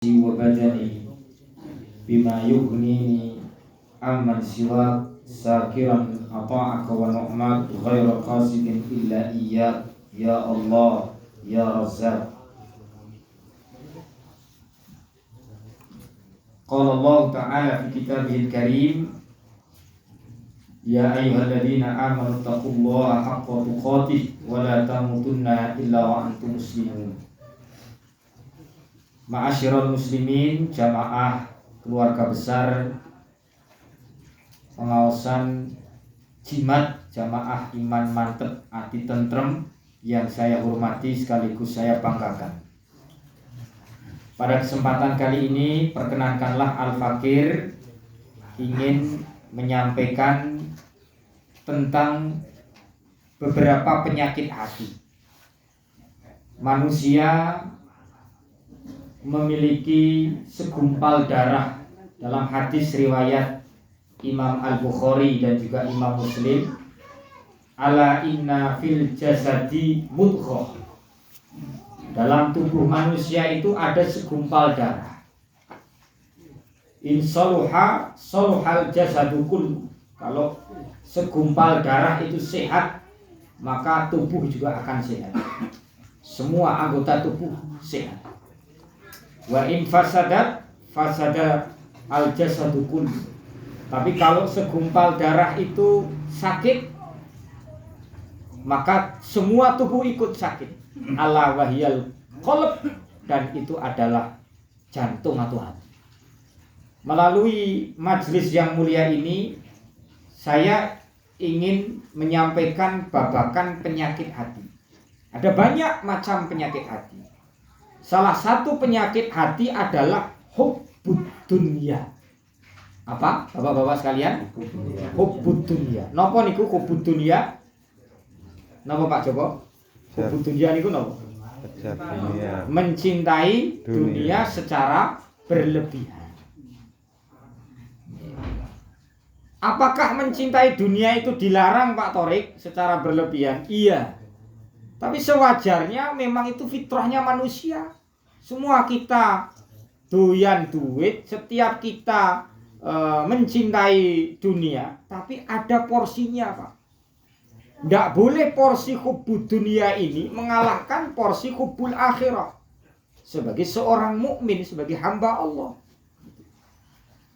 وبدني بما يغنيني عمن سواك ساكرا أطاعك ونعماك غير قاصد إلا إياك يا الله يا رزاق. قال الله تعالى في كتابه الكريم يا أيها الذين آمنوا اتقوا الله حق تقاته ولا تموتن إلا وأنتم مسلمون. Ma'asyiral muslimin, jamaah keluarga besar pengawasan jimat jamaah iman mantep ati tentrem yang saya hormati sekaligus saya banggakan. Pada kesempatan kali ini perkenankanlah Al-Fakir ingin menyampaikan tentang beberapa penyakit hati. Manusia memiliki segumpal darah dalam hadis riwayat Imam Al-Bukhari dan juga Imam Muslim, ala inna fil jasadi mudghah. Dalam tubuh manusia itu ada segumpal darah. In saluha saluhal jasadu kullu. Kalau segumpal darah itu sehat, maka tubuh juga akan sehat. Semua anggota tubuh sehat. Wa in fasada al jasadu kullu. Tapi kalau segumpal darah itu sakit, maka semua tubuh ikut sakit. Ala wahyal qalb, dan itu adalah jantung atau hati. Melalui majelis yang mulia ini, saya ingin menyampaikan babakan penyakit hati. Ada banyak macam penyakit hati. Salah satu penyakit hati adalah hubbud dunya. Apa? Bapak-bapak sekalian? Hubbud dunya. Napa niku hubbud dunya? Napa Pak Joko? Hubbud dunya niku napa? Mencintai dunia secara berlebihan. Apakah mencintai dunia itu dilarang Pak Torik secara berlebihan? Iya. Tapi sewajarnya memang itu fitrahnya manusia. Semua kita doyan duit, setiap kita mencintai dunia, tapi ada porsinya Pak. Tidak boleh porsi hubbud dunia ini mengalahkan porsi hubbul akhirah. Sebagai seorang mukmin, sebagai hamba Allah.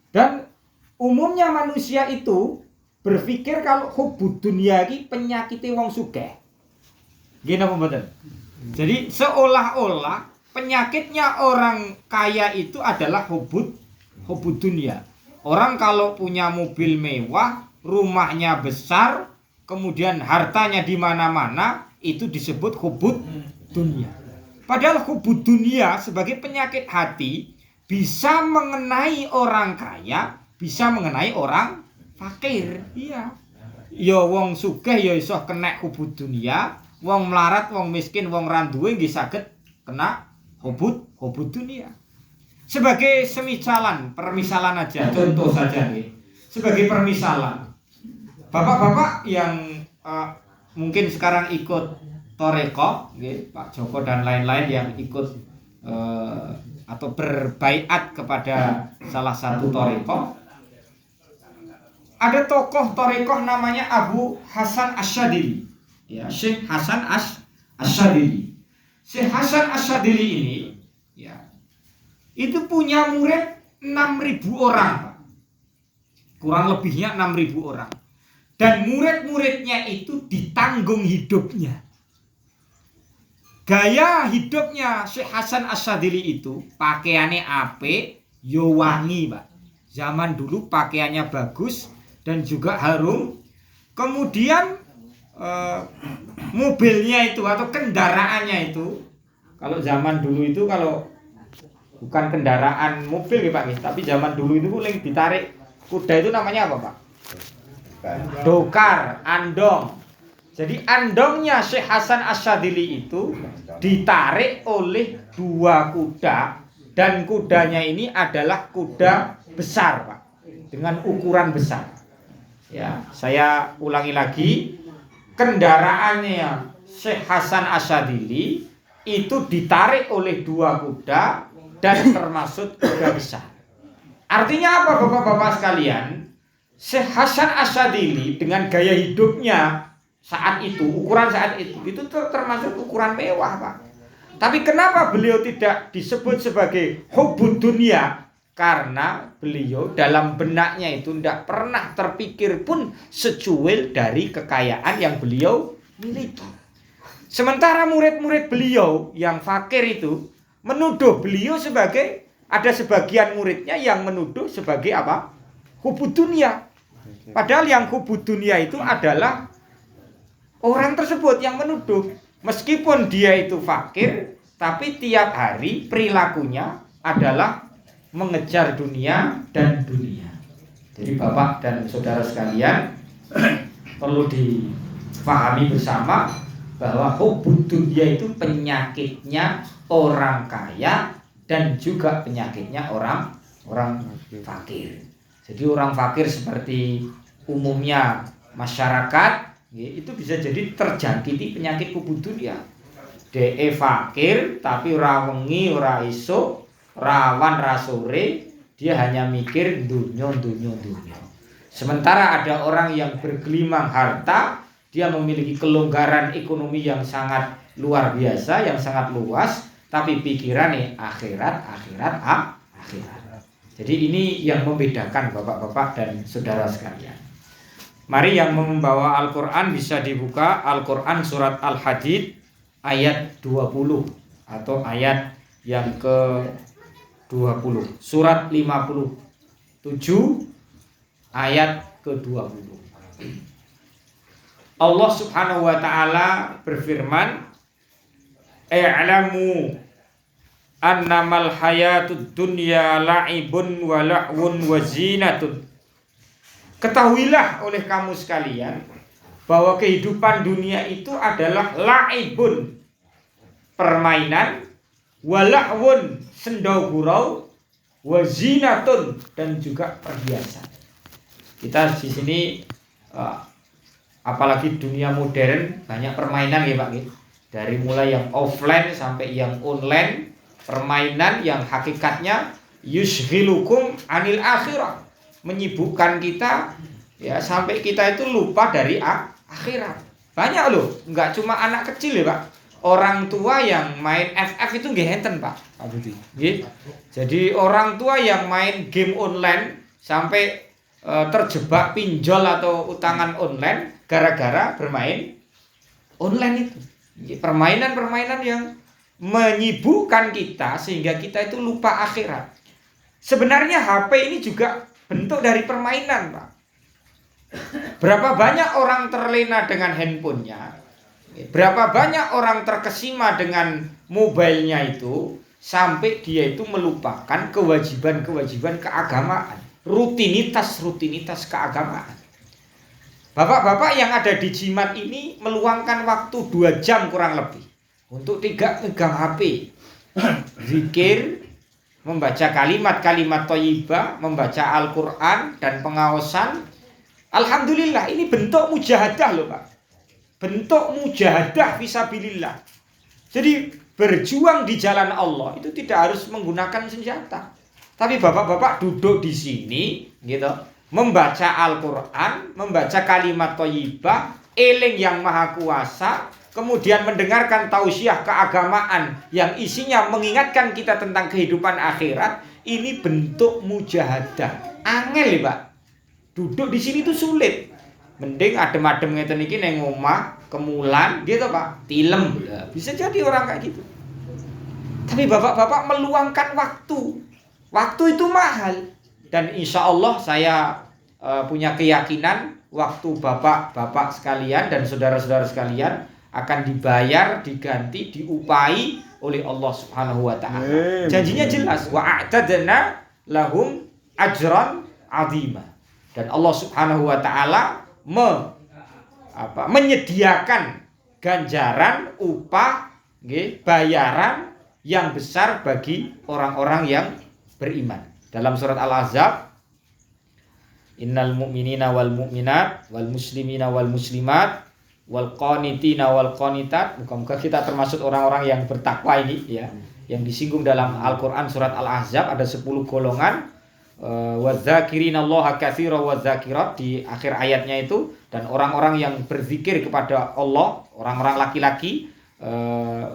Dan umumnya manusia itu berpikir kalau hubbud dunia ini penyakitnya wong sugih. Gini apa betul? Jadi seolah-olah penyakitnya orang kaya itu adalah hubbud dunia. Orang kalau punya mobil mewah, rumahnya besar, kemudian hartanya di mana-mana, itu disebut hubbud dunia. Padahal hubbud dunia sebagai penyakit hati bisa mengenai orang kaya, bisa mengenai orang fakir. Iya. Ya wong sugih ya iso kena hubbud dunia. Wong melarat, wong miskin, wong randuwe nggih saged kena hubbud dunia. Sebagai permisalan aja, contoh saja nih. Sebagai permisalan. Bapak-bapak yang mungkin sekarang ikut Thariqah, nggih, Pak Joko dan lain-lain yang ikut atau berbaiat kepada salah satu Thariqah. Ada tokoh Thariqah namanya Abu Hasan Asyadili. Ya, Syekh Hasan Asyadili. Syekh Hasan Asyadili ini ya, itu punya murid 6.000 orang, Pak. Kurang lebihnya 6.000 orang. Dan murid-muridnya itu ditanggung hidupnya. Gaya hidupnya Syekh Hasan Asyadili itu pakaiannya apik, yo wangi, Pak. Zaman dulu pakaiannya bagus dan juga harum. Kemudian mobilnya itu atau kendaraannya itu, kalau zaman dulu itu kalau bukan kendaraan mobil ya Pak, tapi zaman dulu itu yang ditarik kuda itu namanya apa Pak? Dokar, andong. Jadi andongnya Syekh Hasan Asyadili itu ditarik oleh 2 kuda, dan kudanya ini adalah kuda besar Pak, dengan ukuran besar. Ya, saya ulangi lagi. Kendaraannya Syekh Hasan Asyadili itu ditarik oleh 2 kuda dan termasuk dosa besar. Artinya apa Bapak-bapak sekalian? Syekh Hasan Asyadzili dengan gaya hidupnya saat itu, ukuran saat itu termasuk ukuran mewah, Pak. Tapi kenapa beliau tidak disebut sebagai hubbud dunia? Karena beliau dalam benaknya itu tidak pernah terpikir pun secuil dari kekayaan yang beliau miliki. Sementara murid-murid beliau yang fakir itu menuduh beliau sebagai, ada sebagian muridnya yang menuduh sebagai apa? Hubbud dunia. Padahal yang hubbud dunia itu adalah orang tersebut yang menuduh. Meskipun dia itu fakir, tapi tiap hari perilakunya adalah mengejar dunia dan dunia. Jadi Bapak dan saudara sekalian perlu difahami bersama bahwa hubbud dunia itu penyakitnya orang kaya dan juga penyakitnya orang fakir. Jadi orang fakir seperti umumnya masyarakat itu bisa jadi terjangkiti penyakit hubbud dunia. DE fakir tapi ora wengi, ora esuk, rawan ra sore, dia hanya mikir dunia. Sementara ada orang yang bergelimang harta, dia memiliki kelonggaran ekonomi yang sangat luar biasa, yang sangat luas, tapi pikirannya akhirat. Jadi ini yang membedakan Bapak-bapak dan saudara sekalian. Mari yang membawa Al-Quran bisa dibuka Al-Quran surat Al-Hadid ayat 20 atau ayat yang ke-20. Surat 57 ayat ke-20. Allah Subhanahu wa taala berfirman, "I'lamu annamal hayatud dunya la'ibun wa la'wun wa zinatun." Ketahuilah oleh kamu sekalian bahwa kehidupan dunia itu adalah la'ibun, permainan, wa la'wun, sendau gurau, wa zinatun, dan juga perhiasan. Kita di sini apalagi dunia modern banyak permainan ya Pak. Dari mulai yang offline sampai yang online, permainan yang hakikatnya yushghilukum anil akhirah, menyibukkan kita ya sampai kita itu lupa dari akhirat. Banyak loh, nggak cuma anak kecil ya Pak. Orang tua yang main FF itu nggih enten Pak. Jadi orang tua yang main game online sampai terjebak pinjol atau utangan online gara-gara bermain online itu. Permainan-permainan yang menyibukkan kita sehingga kita itu lupa akhirat. Sebenarnya HP ini juga bentuk dari permainan, Pak. Berapa banyak orang terlena dengan handphonenya, berapa banyak orang terkesima dengan mobilenya itu, sampai dia itu melupakan kewajiban-kewajiban keagamaan, rutinitas keagamaan. Bapak-bapak yang ada di Jimat ini meluangkan waktu 2 jam kurang lebih untuk tidak megang HP, zikir, membaca kalimat-kalimat thayyibah, membaca Al-Quran dan pengawasan. Alhamdulillah, ini bentuk mujahadah loh Pak. Bentuk mujahadah fisabilillah. Jadi berjuang di jalan Allah itu tidak harus menggunakan senjata. Tapi bapak-bapak duduk di sini gitu, membaca Al-Quran, membaca kalimat thayyibah, eling yang maha kuasa, kemudian mendengarkan tausiah keagamaan yang isinya mengingatkan kita tentang kehidupan akhirat. Ini bentuk mujahadah. Angel ya Pak. Duduk di sini tuh sulit. Mending adem-adem ngeten iki nang omah, kemulan gitu Pak, tilem. Bisa jadi orang kayak gitu. Tapi bapak-bapak meluangkan waktu. Waktu itu mahal. Dan insya Allah saya punya keyakinan waktu bapak-bapak sekalian dan saudara-saudara sekalian akan dibayar, diganti, diupahi oleh Allah Subhanahu wa taala. Janjinya jelas, wa a'tadna lahum ajran 'azima. Dan Allah Subhanahu wa taala menyediakan ganjaran, upah, bayaran yang besar bagi orang-orang yang beriman. Dalam surat Al-Ahzab, innal mu'minina wal mu'minat wal muslimina wal muslimat wal qanitina wal qanitat. Muka-muka kita termasuk orang-orang yang bertakwa ini ya. yang disinggung dalam Al-Qur'an surat Al-Ahzab, ada 10 golongan wadzakirinallaha katsiran wadzakirat di akhir ayatnya itu, dan orang-orang yang berzikir kepada Allah, orang-orang laki-laki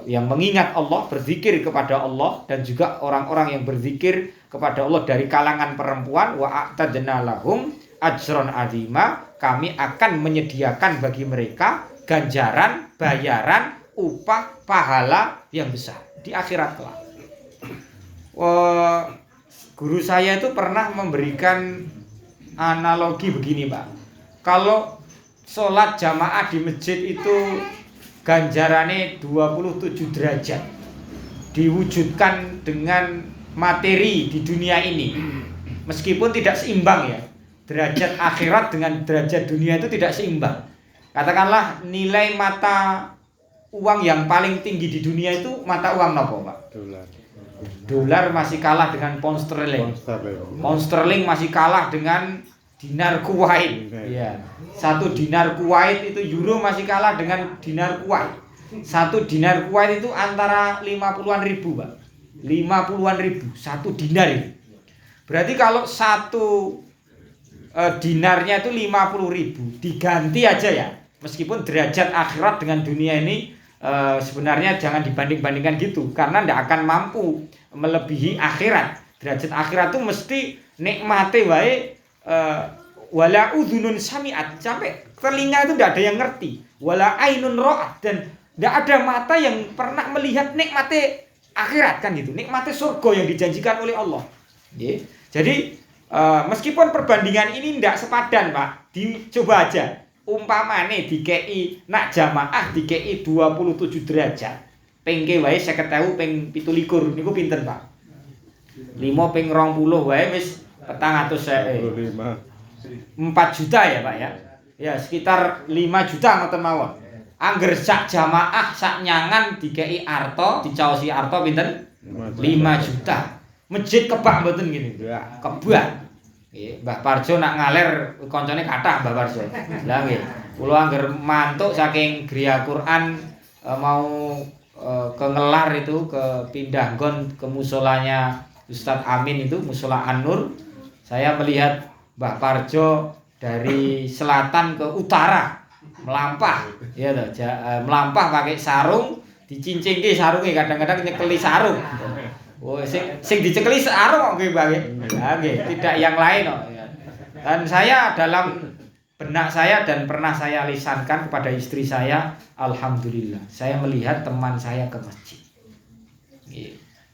yang mengingat Allah, berzikir kepada Allah, dan juga orang-orang yang berzikir kepada Allah dari kalangan perempuan. Wa a'tadna lahum ajran azima, kami akan menyediakan bagi mereka ganjaran, bayaran, upah, pahala yang besar di akhirat kelak. Guru saya itu pernah memberikan analogi begini, Pak. Kalau sholat jamaah di masjid itu ganjarannya 27 derajat, diwujudkan dengan materi di dunia ini, meskipun tidak seimbang ya, derajat akhirat dengan derajat dunia itu tidak seimbang. Katakanlah nilai mata uang yang paling tinggi di dunia itu mata uang apa, Pak? Dolar masih kalah dengan pound sterling. Pound sterling masih kalah dengan dinar Kuwait. Ya. 1 dinar Kuwait itu euro masih kalah dengan dinar Kuwait. 1 dinar Kuwait itu antara 50-an ribu, Pak. 50-an ribu 1 dinar itu. Berarti kalau 1 dinarnya itu 50.000, diganti aja ya. Meskipun derajat akhirat dengan dunia ini sebenarnya jangan dibanding-bandingkan gitu, karena tidak akan mampu melebihi akhirat. Derajat akhirat itu mesti nikmate wae, wala udhunun sami'at, sampai telinga itu tidak ada yang ngerti, wala ainun ra'at, dan tidak ada mata yang pernah melihat nikmate akhirat kan gitu, nikmate surga yang dijanjikan oleh Allah. Jadi meskipun perbandingan ini tidak sepadan, Pak, dicoba aja. Umpamane dikei nak jamaah dikei 27 derajat, pengke wae 50.000 ping 17 niku pinten, Pak? 5 ping 20 wae wis 400.000. 4 juta ya, Pak ya. Ya sekitar 5 juta ngoten mawon. Angger sak jamaah sak nyangan dikei arto, dicaosi arto pinten? 5 juta. Masjid kebak mboten ngene. Kebak. Nggih, Mbah Parjo nak ngaler koncone kathah Mbah Parjo. Lah nggih, kula angger mantuk saking griya Quran mau ke Ngelar itu, ke pindah nggon ke musolanya Ustadz Amin itu, musola An-Nur. Saya melihat Mbah Parjo dari selatan ke utara melampah, ya toh, melampah pakai sarung, dicincingke sarunge, kadang-kadang nyekeli sarung. Oh, sing dicekeli sarung kok nggih, Mbak. Nah, nggih, tidak yang lain kok. Dan saya dalam benak saya dan pernah saya lisankan kepada istri saya, alhamdulillah, saya melihat teman saya ke masjid.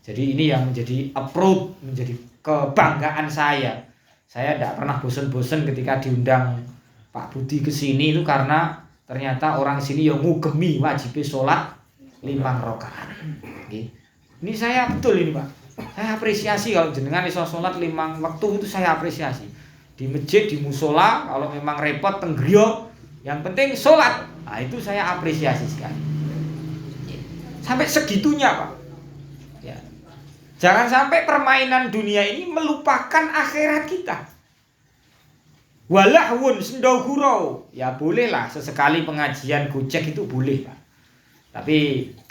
Jadi ini yang menjadi approach, menjadi kebanggaan saya. Saya tidak pernah bosan-bosan ketika diundang Pak Budi ke sini itu, karena ternyata orang sini yang ngugemi wajib sholat 5 rakaat. Ini saya betul ini, Pak. Saya apresiasi kalau jenengan iso sholat 5 waktu itu, saya apresiasi. Di masjid, di musola, kalau memang repot tenggriya, yang penting sholat. Nah, itu saya apresiasi sekali. Sampai segitunya, Pak. Ya. Jangan sampai permainan dunia ini melupakan akhirat kita. Walahwun sendau gurau. Ya bolehlah sesekali pengajian gojek itu boleh, Pak. Tapi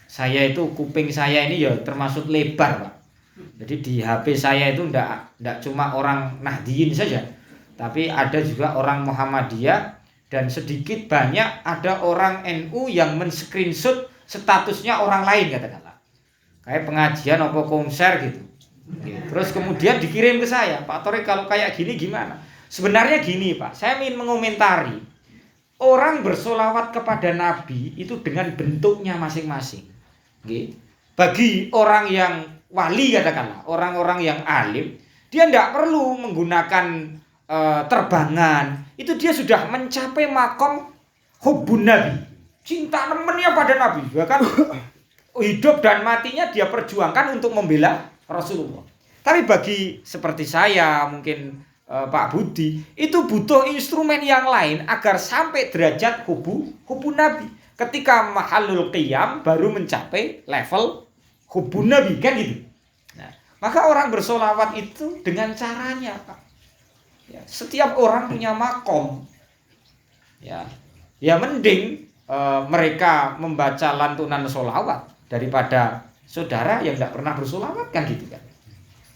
saya itu kuping saya ini ya termasuk lebar, Pak. Jadi di HP saya itu ndak cuma orang Nahdiyin saja, tapi ada juga orang Muhammadiyah, dan sedikit banyak ada orang NU yang men-screenshot statusnya orang lain, katakanlah. Kayak pengajian apa konser gitu. Terus kemudian dikirim ke saya, Pak Torik kalau kayak gini gimana? Sebenarnya gini, Pak, saya ingin mengomentari. Orang bersolawat kepada Nabi itu dengan bentuknya masing-masing. Bagi orang yang wali, katakanlah, orang-orang yang alim, dia tidak perlu menggunakan terbangan. Itu dia sudah mencapai makom hubbun Nabi, cinta nemennya pada Nabi. Bahkan hidup dan matinya dia perjuangkan untuk membela Rasulullah. Tapi bagi seperti saya, mungkin Pak Budi, itu butuh instrumen yang lain agar sampai derajat hubbun Nabi. Ketika mahalul qiyam baru mencapai level hubbun Nabi, kan gitu. Nah, maka orang bersolawat itu dengan caranya, Pak. Ya, setiap orang punya makom. Ya mending mereka membaca lantunan solawat daripada saudara yang tidak pernah bersolawat kan gitu kan.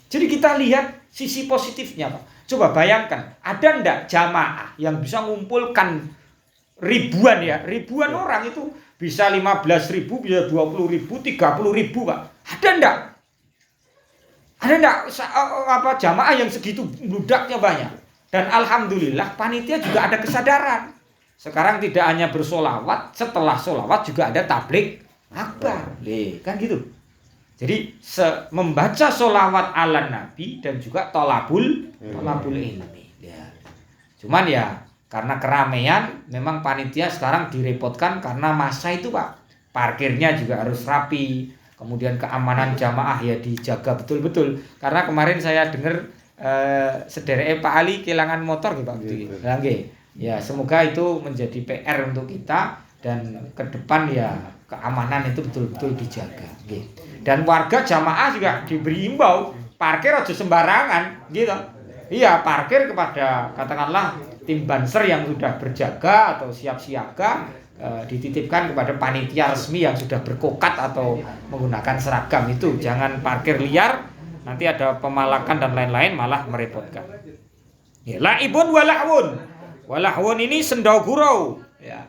Jadi kita lihat sisi positifnya Pak. Coba bayangkan, ada enggak jamaah yang bisa mengumpulkan ribuan orang itu bisa 15.000, bisa 20.000, 30.000 Pak. Ada enggak? Ada enggak jamaah yang segitu bludaknya banyak? Dan alhamdulillah panitia juga ada kesadaran. Sekarang tidak hanya bersolawat, setelah solawat juga ada tablik akbar. Kan gitu. Jadi membaca solawat ala Nabi dan juga tolabul ilmi. Ya. Cuman ya karena keramaian memang panitia sekarang direpotkan karena masa itu Pak. Parkirnya juga harus rapi. Kemudian keamanan jamaah ya dijaga betul-betul. Karena kemarin saya dengar sederek Pak Ali kehilangan motor gitu Pak. Ya semoga itu menjadi PR untuk kita dan ke depan ya keamanan itu betul-betul dijaga. Dan warga jamaah juga diberi imbau parkir aja sembarangan gitu. Iya, parkir kepada katakanlah tim banser yang sudah berjaga atau siap siaga, dititipkan kepada panitia resmi yang sudah berkokat atau menggunakan seragam itu. Jangan parkir liar, nanti ada pemalakan dan lain-lain malah merepotkan. Ya, laibun walahwun ini sendau gurau ya.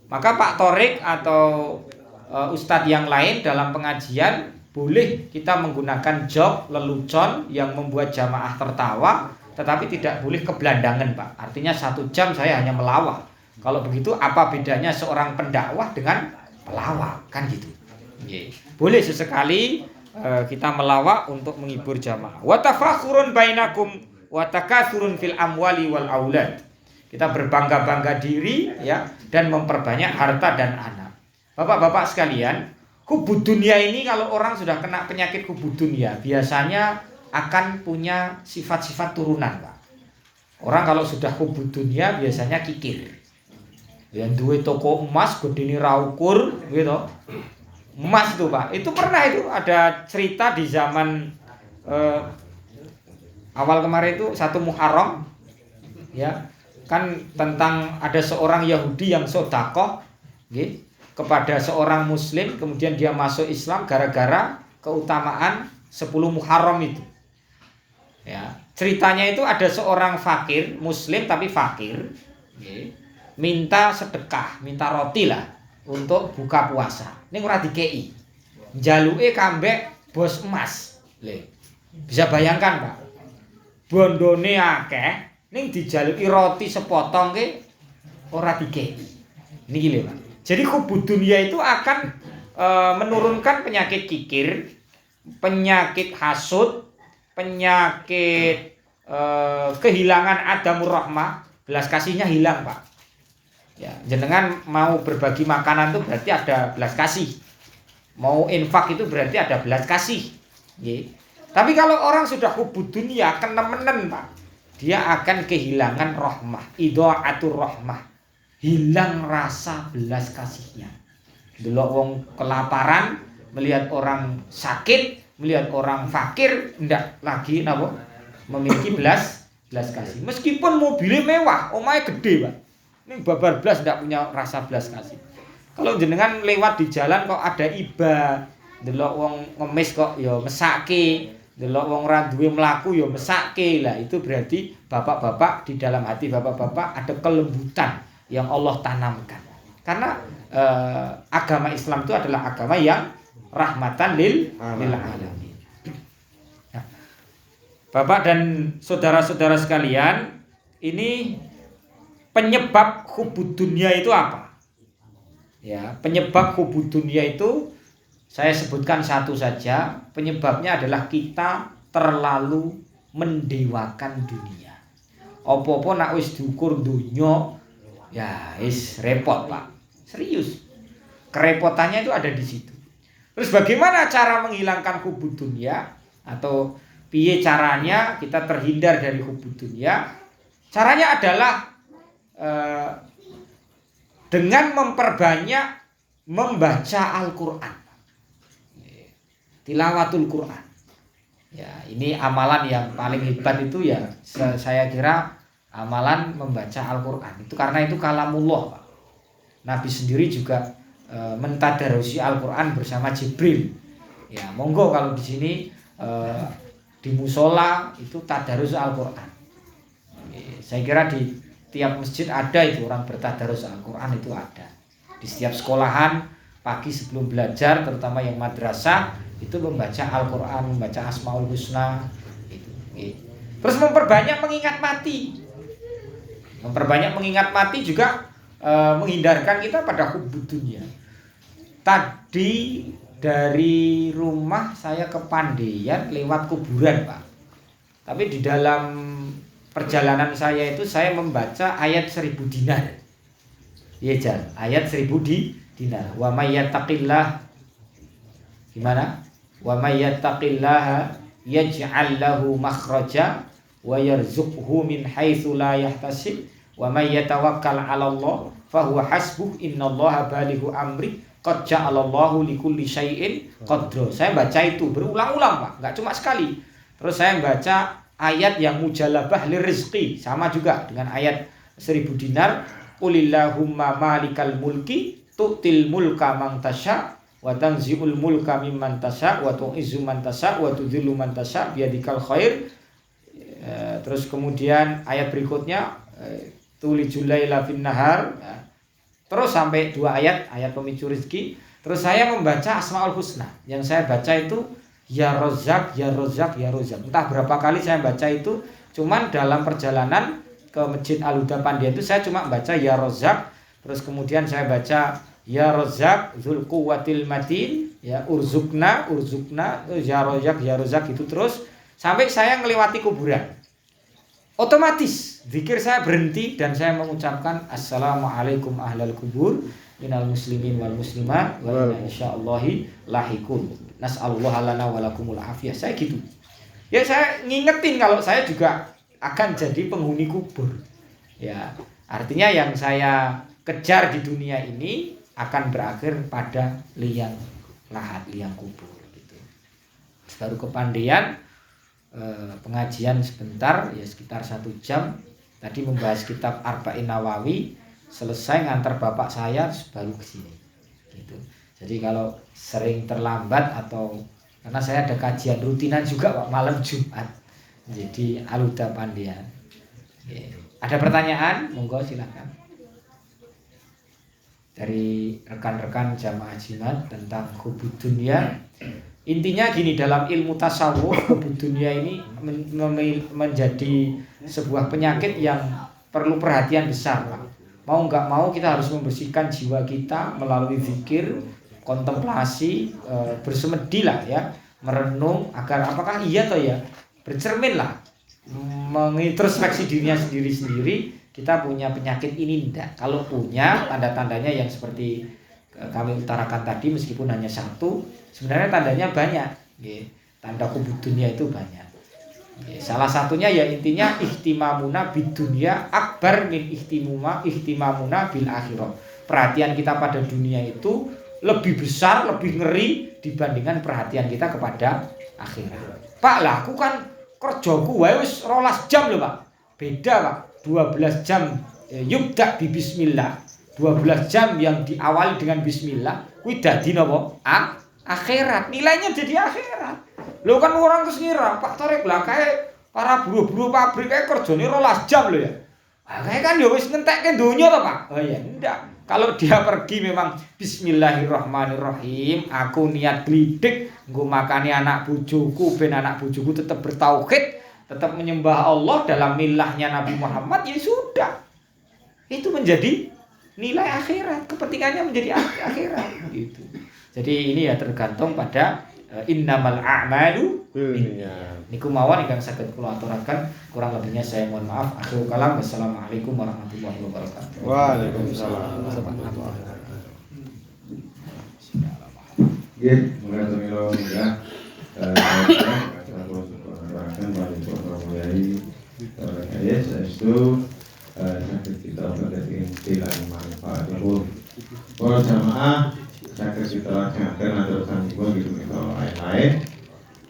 Maka Pak Thorik atau ustadz yang lain dalam pengajian boleh kita menggunakan jok lelucon yang membuat jamaah tertawa, tetapi tidak boleh kebelandangan Pak. Artinya 1 jam saya hanya melawak. Kalau begitu apa bedanya seorang pendakwah dengan pelawak kan gitu. Boleh sesekali kita melawak untuk menghibur jamaah. Wa tafakhurun bainakum wa takatsurun fil amwali wal aulad. Kita berbangga-bangga diri ya dan memperbanyak harta dan anak. Bapak-bapak sekalian, hubud dunia ini kalau orang sudah kena penyakit hubud dunia, biasanya akan punya sifat-sifat turunan, Pak. Orang kalau sudah hubud dunia biasanya kikir. Yang duwe toko emas gedene ra ukur gitu. Emas itu, Pak. Itu pernah itu ada cerita di zaman awal kemarin itu 1 Muharram ya. Kan tentang ada seorang Yahudi yang sedekah nggih kepada seorang muslim, kemudian dia masuk Islam gara-gara keutamaan 10 Muharram itu. Ya, ceritanya itu ada seorang fakir, muslim tapi fakir, minta sedekah, minta roti lah untuk buka puasa. Ning ora dikei. Njaluke kambek bos emas. Bisa bayangkan, Pak. Bondone akeh, ning dijaluki roti sepotong ke ora dikei. Niki lho, Pak. Jadi hubud dunia itu akan menurunkan penyakit kikir, penyakit hasud, penyakit kehilangan adamur rahmah, belas kasihnya hilang, Pak. Ya, jenengan mau berbagi makanan itu berarti ada belas kasih. Mau infak itu berarti ada belas kasih. Tapi kalau orang sudah hubud dunia kenemenen, Pak, dia akan kehilangan rahmah, idha'atur rahmah. Hilang rasa belas kasihnya. Delok wong kelaparan, melihat orang sakit, melihat orang fakir, ndak lagi napa memiliki belas kasih. Meskipun mobilnya mewah, omahe gede, Pak. Ini babar belas ndak punya rasa belas kasih. Kalau jenengan lewat di jalan kok ada iba, delok wong ngemis kok ya mesake, delok wong ora duwe mlaku ya mesake. Lah itu berarti bapak-bapak di dalam hati bapak-bapak ada kelembutan yang Allah tanamkan. Karena agama Islam itu adalah agama yang rahmatan lil alamin. Nah, Bapak dan saudara-saudara sekalian, ini penyebab hubud dunia itu apa? Ya, penyebab hubud dunia itu saya sebutkan satu saja. Penyebabnya adalah kita terlalu mendewakan dunia. Apa-apa nak wis diukur dunya, ya is repot, Pak. Serius. Kerepotannya itu ada di situ. Terus bagaimana cara menghilangkan hubud dunia? Atau piye caranya kita terhindar dari hubud dunia? Caranya adalah dengan memperbanyak membaca Al-Quran. Tilawatul Quran. Ya, ini amalan yang paling hebat itu ya saya kira amalan membaca Al-Quran. Itu karena itu kalamullah, Pak. Nabi sendiri juga mentadarusi Al-Quran bersama Jibril. Ya, monggo kalau di sini di musola itu tadarus Al-Qur'an. Saya kira di tiap masjid ada itu orang bertadarus Al-Qur'an itu ada. Di setiap sekolahan pagi sebelum belajar terutama yang madrasah itu membaca Al-Qur'an, membaca Asmaul Husna itu. Terus memperbanyak mengingat mati. Memperbanyak mengingat mati juga menghindarkan kita pada hubbud dunya. Tadi dari rumah saya ke Pandean lewat kuburan, Pak. Tapi di dalam perjalanan saya itu saya membaca ayat 1000 dinar. Iya, Jan, ayat 1000 dinar. Wa may yattaqillah gimana? Wa may yattaqillaha yaj'al lahu makhraja wa yarzuqhu min haitsu la yahtasib wa may yatawakkal 'ala Allah fa huwa hasbuh innallaha balighu amri qad ja'alallahu likulli syai'in qadra. Saya baca itu berulang-ulang, Pak, enggak cuma sekali. Terus saya baca ayat yang mujalabah lirizqi, sama juga dengan ayat 1000 dinar. Qulillahumma malikal mulki tu'til mulka man tasya wa tanzi'ul mulka mimman tasya wa tu'izzu man tasya wa tudhillu man tasya biyadikal khair. Terus kemudian ayat berikutnya tulijul laila fin nahar. Terus sampai 2 ayat pemicu rezeki. Terus saya membaca Asmaul Husna. Yang saya baca itu Ya Rozak, Ya Rozak, Ya Rozak. Entah berapa kali saya baca itu. Cuman dalam perjalanan ke Masjid Al-Huda Pandean itu saya cuma baca Ya Rozak. Terus kemudian saya baca Ya Rozak, Dzul Quwwatil Matin, ya Urzukna, Ya Rozak, Ya Rozak itu terus sampai saya melewati kuburan. Otomatis zikir saya berhenti dan saya mengucapkan Assalamualaikum ahlal kubur minal muslimin wal muslimat wa inna insyaallahi lahikun nas'alullah lana wa lakumul afiyah. Saya gitu. Ya saya ngingetin kalau saya juga akan jadi penghuni kubur. Ya, artinya yang saya kejar di dunia ini akan berakhir pada liang lahat, liang kubur gitu. Baru ke Pandean pengajian sebentar ya sekitar 1 jam. Tadi membahas kitab Arba'in Nawawi, selesai ngantar bapak saya baru ke sini gitu. Jadi kalau sering terlambat atau karena saya ada kajian rutinan juga Pak malam Jumat. Jadi Al-Huda Pandean. Oke. Ada pertanyaan? Monggo silakan. Dari rekan-rekan jamaah jimat tentang hubbud dunya. Intinya gini, dalam ilmu tasawuf hubbud dunya ini menjadi sebuah penyakit yang perlu perhatian besar, Pak. Mau nggak mau kita harus membersihkan jiwa kita melalui zikir, kontemplasi, bersemedi lah ya, merenung agar apakah iya atau ya, bercermin lah, mengintrospeksi dirinya sendiri-sendiri. Kita punya penyakit ini enggak? Kalau punya, tanda-tandanya yang seperti kami utarakan tadi, meskipun hanya 1, sebenarnya tandanya banyak. Tanda hubbud dunya itu banyak. Salah satunya ya intinya ihtimamuna bid dunya akbar min ihtimamuna bil akhirah. Perhatian kita pada dunia itu lebih besar, lebih ngeri dibandingkan perhatian kita kepada akhirat. Pak lah, aku kan kerjaku wae wis 12 jam loh, Pak. Beda, Pak. 12 jam yubda bi bismillah. 12 jam yang diawali dengan bismillah kuwi dadi napa? Akhirat. Nilainya jadi akhirat. Lho kan orang terus ngira Pak Torik lah kayak para buruh-buruh pabrik kayak kerjane 12 jam lho ya. Kayak kan ya wis ngentekke donya to, Pak. Oh ya ndak. Kalau dia pergi memang bismillahirrahmanirrahim, aku niat glidik nggo makani anak bojoku ben anak bojoku tetap bertauhid, tetap menyembah Allah dalam milahnya Nabi Muhammad, ya sudah. Itu menjadi nilai akhirat, kepentingannya menjadi akhirat gitu. Jadi ini ya tergantung pada innamal a'malu binniyat. Niku mawon ingkang saged kula aturaken, kurang lebihnya saya mohon maaf. Akhirul kalam, wassalamualaikum warahmatullahi wabarakatuh. Waalaikumsalam. Nggih, mulai temilo ya. Aku akan balik ke Yai. Ya, saestu sakit kita berarti tidak manfaat itu. Para jamaah sakit kita laksanakan atau sanggup gitu itu lain-lain.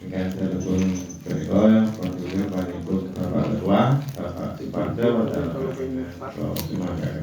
Dengan telepon berikutnya, konsulnya paling pun Bapak Ketua, Bapak Siparda, pada semuanya.